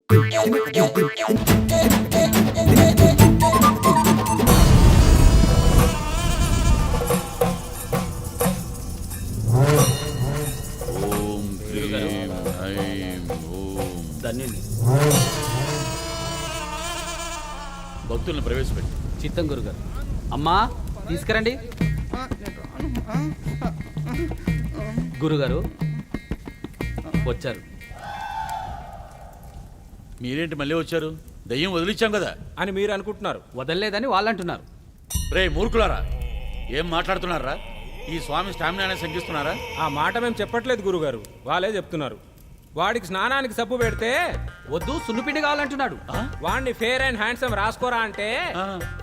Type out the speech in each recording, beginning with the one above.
ఓం హ్రీం ఐం ఓం. ధన్యుని భక్తుల్ని ప్రవేశపెట్టి చిత్తం గురుగారు. అమ్మా తీసుకురండి. గురుగారు వచ్చారు. మీరేంటి మళ్ళీ వచ్చారు? దయ్యం వదిలిచ్చాం కదా అని మీరు అనుకుంటున్నారు. వదలలేదని వాళ్ళు అంటున్నారు. రే మూర్ఖులారా, ఏం మాట్లాడుతున్నారా? ఈ స్వామి స్టామినానే శంకిస్తున్నారా? ఆ మాట మేము చెప్పట్లేదు గురుగారు, వాళ్ళే చెప్తున్నారు. వాడికి స్నానానికి సబ్బు పెడితే వద్దు సున్నుపిండి కావాలంటున్నాడు. వాడిని ఫేర్ అండ్ హ్యాండ్సమ్ రాసుకోరా అంటే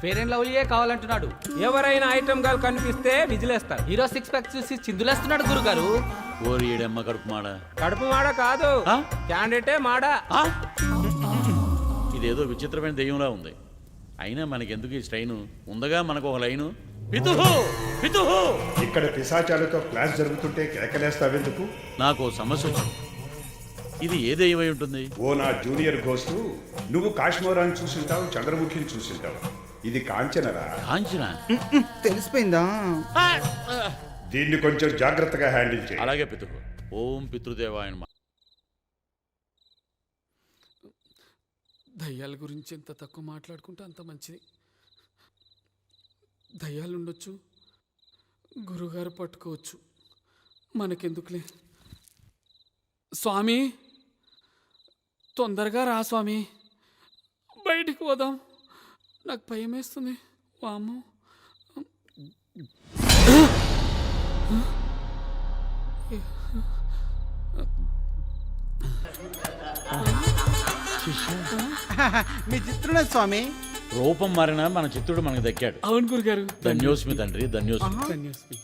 ఫేర్ అండ్ లవ్లీయే కావాలంటున్నాడు. ఎవరైనా ఐటమ్ గా కనిపిస్తే విజిలేస్తారు. హీరో సిక్స్ ప్యాక్ చూసి చిందులేస్తున్నాడు గురుగారు. ఓరి ఏడమ్మ కడుపు మాడ. కడుపు మాడ కాదు, ఆ? క్యాండిడేటే మాడ. ఇదేదో విచిత్రమైన దెయ్యంలా ఉంది. అయినా మనకెందుకు ఈ స్ట్రైను? ఉందగా మనకు ఒక లైను. పితుహు పితుహు. ఇక్కడ పిశాచాలతో క్లాస్ జరుగుతుంటే కేకలేస్తావెందుకు? నాకు సమస్య వచ్చింది. ఇది ఏ దెయ్యమై ఉంటుంది? ఓ నా జూనియర్ గోస్టు, నువ్వు కాశ్మీరాన్ని చూసింటావు, చంద్రముఖిని చూసింటావు. ఇది కాంచనరా? కాంచన తెలిసిపోయిందా? దీన్ని కొంచెం జాగ్రత్తగా హ్యాండిల్ చేయి. అలాగే పితుహు. ఓం పితృదేవాయ నమః. దయ్యాల గురించి ఎంత తక్కువ మాట్లాడుకుంటే అంత మంచిది. దయ్యాలు ఉండొచ్చు, గురుగారు పట్టుకోవచ్చు, మనకెందుకులే. స్వామి తొందరగా రా స్వామి, బయటికి పోదాం. నాకు భయం వేస్తుంది. వామ్మో. మీ చిత్రుడే స్వామి. రూపం మారినా మన చిత్తుడు మనకు దక్కాడు. అవును గురుగారు. ధన్యోస్మి తండ్రి, ధన్యోస్మి. ధన్యోస్మి.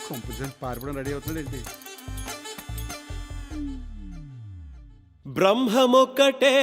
కంప్యూటర్ పారిపోవడం రెడీ అవుతుందండి. బ్రహ్మమొక్కటే